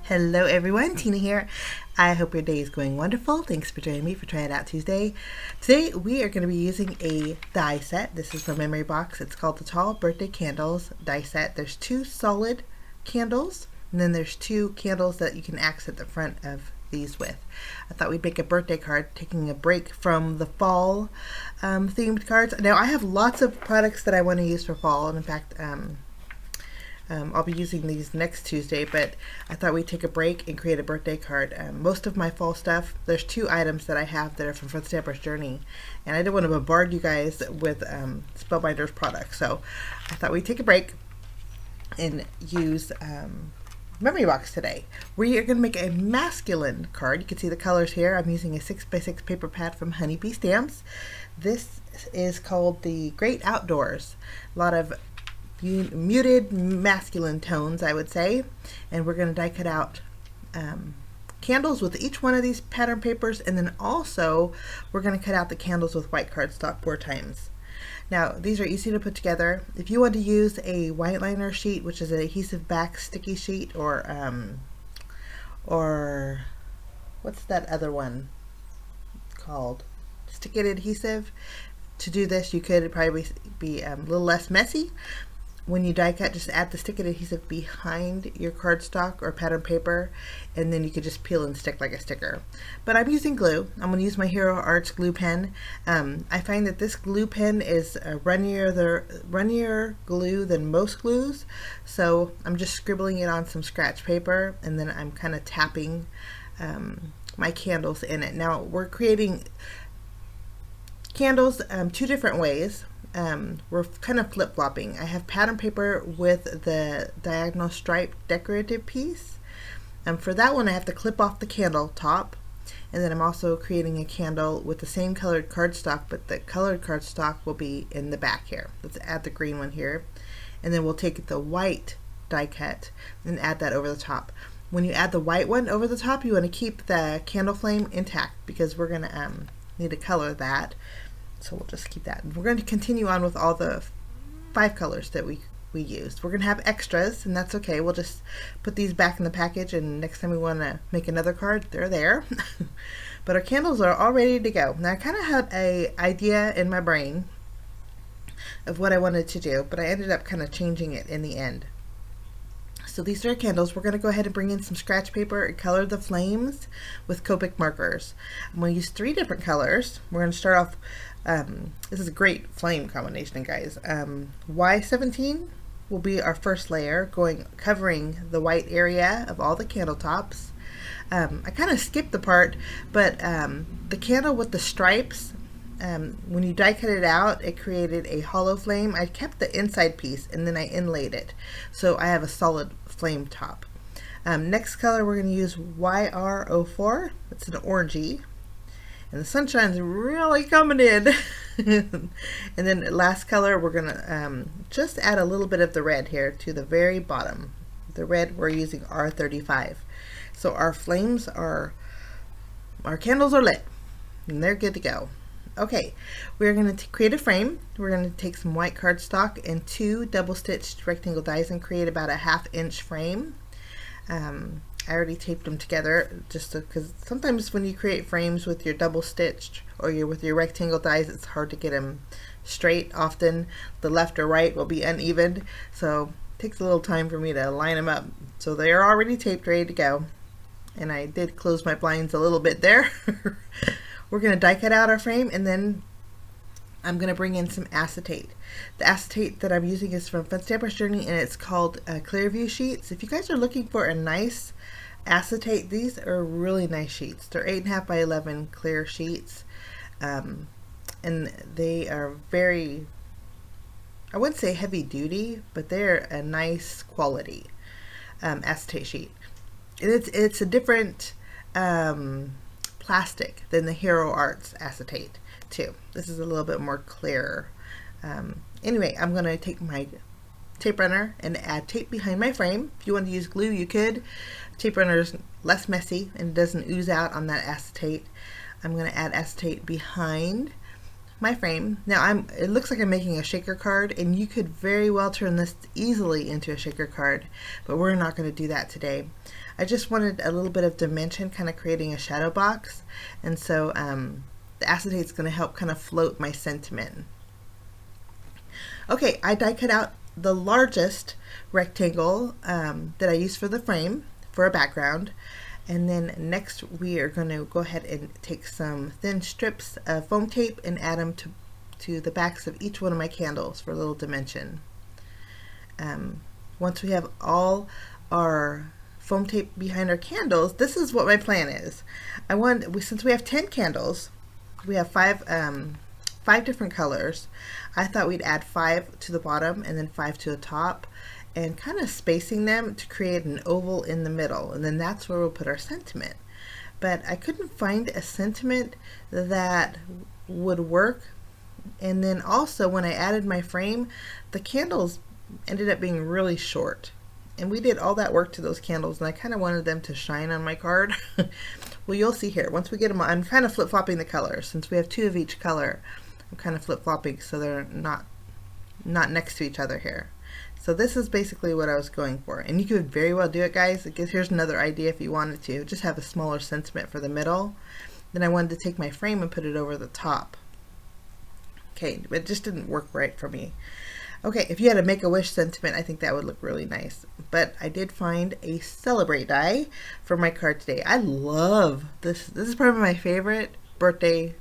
Hello everyone, Tina here. I hope your day is going wonderful. Thanks for joining me for Try It Out Tuesday. Today we are going to be using a die set. This is from Memory Box. It's called the Tall Birthday Candles die set. There's 2 solid candles, and then there's 2 candles that you can accent the front of these with. I thought we'd make a birthday card, taking a break from the fall themed cards. Now I have lots of products that I want to use for fall, and in fact I'll be using these next Tuesday, but I thought we'd take a break and create a birthday card. Most of my fall stuff, there's 2 items that I have that are from Fred Stamper's Journey, and I didn't want to bombard you guys with Spellbinders products, so I thought we'd take a break and use Memory Box today. We are going to make a masculine card. You can see the colors here. I'm using a 6x6 paper pad from Honeybee Stamps. This is called the Great Outdoors. A lot of muted masculine tones, I would say, and we're going to die cut out candles with each one of these pattern papers, and then also we're going to cut out the candles with white cardstock 4 times. Now these are easy to put together. If you want to use a white liner sheet, which is an adhesive back sticky sheet, or what's that other one called, stick it adhesive, to do this you could probably be a little less messy. When you die cut, just add the stick it adhesive behind your cardstock or pattern paper, and then you could just peel and stick like a sticker. But I'm using glue. I'm going to use my Hero Arts glue pen. I find that this glue pen is runnier glue than most glues, so I'm just scribbling it on some scratch paper, and then I'm kind of tapping my candles in it. Now we're creating candles 2 different ways. We're kind of flip-flopping. I have pattern paper with the diagonal striped decorative piece. For that one I have to clip off the candle top, and then I'm also creating a candle with the same colored cardstock, but the colored cardstock will be in the back here. Let's add the green one here, and then we'll take the white die cut and add that over the top. When you add the white one over the top, you want to keep the candle flame intact because we're going to need to color that. So we'll just keep that. We're going to continue on with all the 5 colors that we used. We're going to have extras, and that's okay. We'll just put these back in the package, and next time we want to make another card, they're there. But our candles are all ready to go. Now I kind of had an idea in my brain of what I wanted to do, but I ended up kind of changing it in the end. So these are our candles. We're going to go ahead and bring in some scratch paper and color the flames with Copic markers. I'm going to use 3 different colors. We're going to start off, this is a great flame combination, guys. Y17 will be our first layer, covering the white area of all the candle tops. I kind of skipped the part, but the candle with the stripes, when you die cut it out, it created a hollow flame. I kept the inside piece and then I inlaid it, so I have a solid flame top. Next color we're going to use YR04. It's an orangey, and the sunshine's really coming in. And then last color we're going to just add a little bit of the red here to the very bottom. The red, we're using R35. So our flames our candles are lit and they're good to go. Okay, we're going to create a frame. We're going to take some white cardstock and 2 double-stitched rectangle dies and create about a 1/2 inch frame. I already taped them together just because sometimes when you create frames with your double-stitched or with your rectangle dies, it's hard to get them straight. Often the left or right will be uneven, so it takes a little time for me to line them up. So they are already taped, ready to go. And I did close my blinds a little bit there. We're going to die cut out our frame, and then I'm going to bring in some acetate. The acetate that I'm using is from Fred Stamper's Journey, and it's called Clearview Sheets. If you guys are looking for a nice acetate, these are really nice sheets. They're 8.5 by 11 clear sheets, and they are very, I wouldn't say heavy duty, but they're a nice quality acetate sheet. And it's a different plastic than the Hero Arts acetate too. This is a little bit more clear. Anyway, I'm going to take my tape runner and add tape behind my frame. If you want to use glue, you could. Tape runner is less messy and doesn't ooze out on that acetate. I'm going to add acetate behind my frame. Now it looks like I'm making a shaker card, and you could very well turn this easily into a shaker card, but we're not going to do that today. I just wanted a little bit of dimension, kind of creating a shadow box, and so the acetate is going to help kind of float my sentiment. Okay, I die cut out the largest rectangle that I use for the frame for a background. And then next we are going to go ahead and take some thin strips of foam tape and add them to the backs of each one of my candles for a little dimension. Once we have all our foam tape behind our candles, this is what my plan is. Since we have 10 candles, we have five different colors. I thought we'd add 5 to the bottom and then 5 to the top, and kind of spacing them to create an oval in the middle, and then that's where we'll put our sentiment. But I couldn't find a sentiment that would work, and then also when I added my frame, the candles ended up being really short, and we did all that work to those candles, and I kind of wanted them to shine on my card. Well, you'll see here, once we get them, I'm kind of flip-flopping the colors. Since we have 2 of each color, I'm kind of flip-flopping so they're not next to each other here. So this is basically what I was going for, and you could very well do it, guys. Here's another idea if you wanted to. Just have a smaller sentiment for the middle. Then I wanted to take my frame and put it over the top. Okay, but it just didn't work right for me. Okay, if you had a Make-A-Wish sentiment, I think that would look really nice. But I did find a Celebrate die for my card today. I love this. This is probably my favorite birthday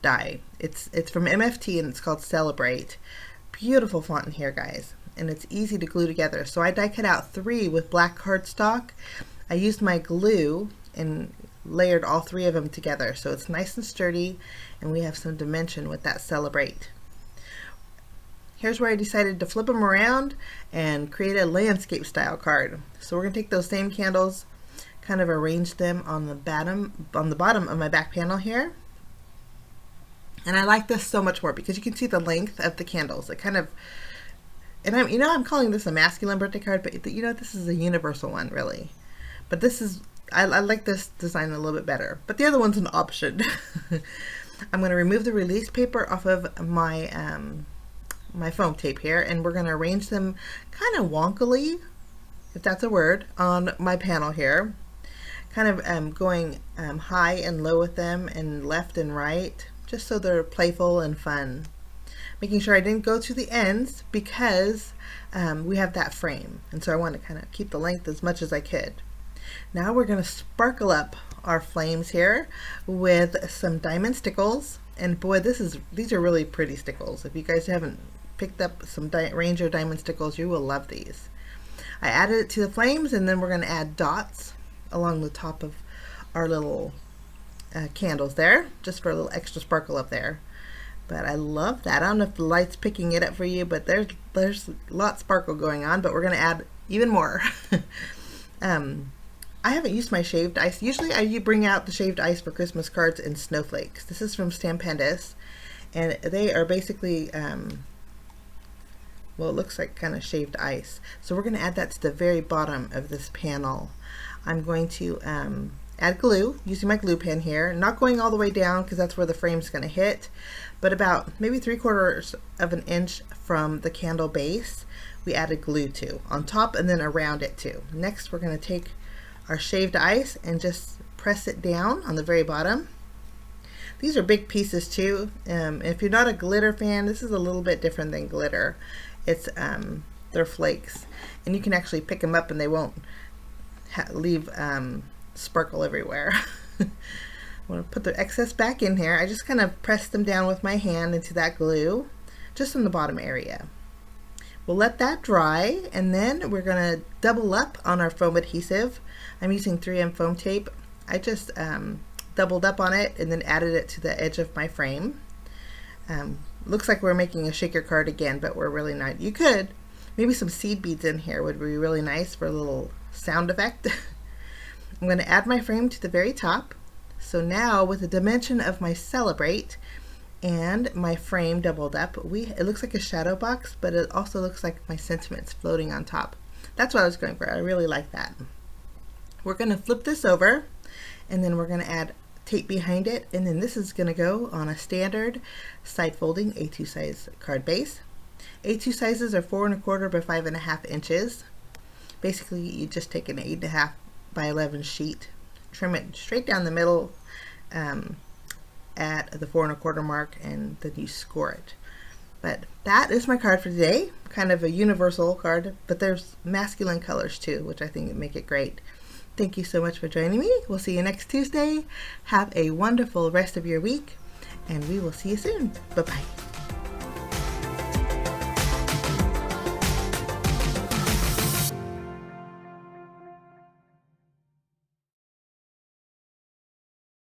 die. It's from MFT and it's called Celebrate. Beautiful font in here, guys. And it's easy to glue together. So I die cut out 3 with black cardstock. I used my glue and layered all 3 of them together, so it's nice and sturdy, and we have some dimension with that Celebrate. Here's where I decided to flip them around and create a landscape style card. So we're going to take those same candles, kind of arrange them on the bottom of my back panel here. And I like this so much more because you can see the length of the candles. It kind of, and I'm calling this a masculine birthday card, but this is a universal one, really. But this is, I like this design a little bit better. But the other one's an option. I'm going to remove the release paper off of my my foam tape here, and we're going to arrange them kind of wonkily, if that's a word, on my panel here. Kind of going high and low with them, and left and right, just so they're playful and fun. Making sure I didn't go to the ends because we have that frame, and so I want to kind of keep the length as much as I could. Now we're going to sparkle up our flames here with some diamond stickles, and boy, these are really pretty stickles. If you guys haven't picked up some Ranger diamond stickles, you will love these. I added it to the flames, and then we're going to add dots along the top of our little candles there, just for a little extra sparkle up there. But I love that. I don't know if the light's picking it up for you, but there's a lot of sparkle going on, but we're going to add even more. I haven't used my shaved ice. Usually I bring out the shaved ice for Christmas cards in snowflakes. This is from Stampendous, and they are basically, well, it looks like kind of shaved ice. So we're going to add that to the very bottom of this panel. I'm going to add glue, using my glue pen here, not going all the way down because that's where the frame's going to hit, but about maybe 3/4 of an inch from the candle base, we added glue to, on top and then around it too. Next, we're going to take our shaved ice and just press it down on the very bottom. These are big pieces too. If you're not a glitter fan, this is a little bit different than glitter. It's they're flakes, and you can actually pick them up and they won't leave sparkle everywhere. I'm going to put the excess back in here. I just kind of press them down with my hand into that glue, just in the bottom area. We'll let that dry, and then we're going to double up on our foam adhesive. I'm using 3M foam tape. I just doubled up on it and then added it to the edge of my frame. Looks like we're making a shaker card again, but we're really not. You could, maybe some seed beads in here would be really nice for a little sound effect. I'm going to add my frame to the very top. So now with the dimension of my Celebrate and my frame doubled up, it looks like a shadow box, but it also looks like my sentiments floating on top. That's what I was going for. I really like that. We're going to flip this over, and then we're going to add tape behind it, and then this is going to go on a standard side folding A2 size card base. A2 sizes are 4 1/4 by 5 1/2 inches. Basically, you just take an 8 1/2 by 11 sheet, trim it straight down the middle at the 4 1/4 mark, and then you score it. But that is my card for today. Kind of a universal card, but there's masculine colors too, which I think make it great. Thank you so much for joining me. We'll see you next Tuesday. Have a wonderful rest of your week, and we will see you soon. Bye-bye.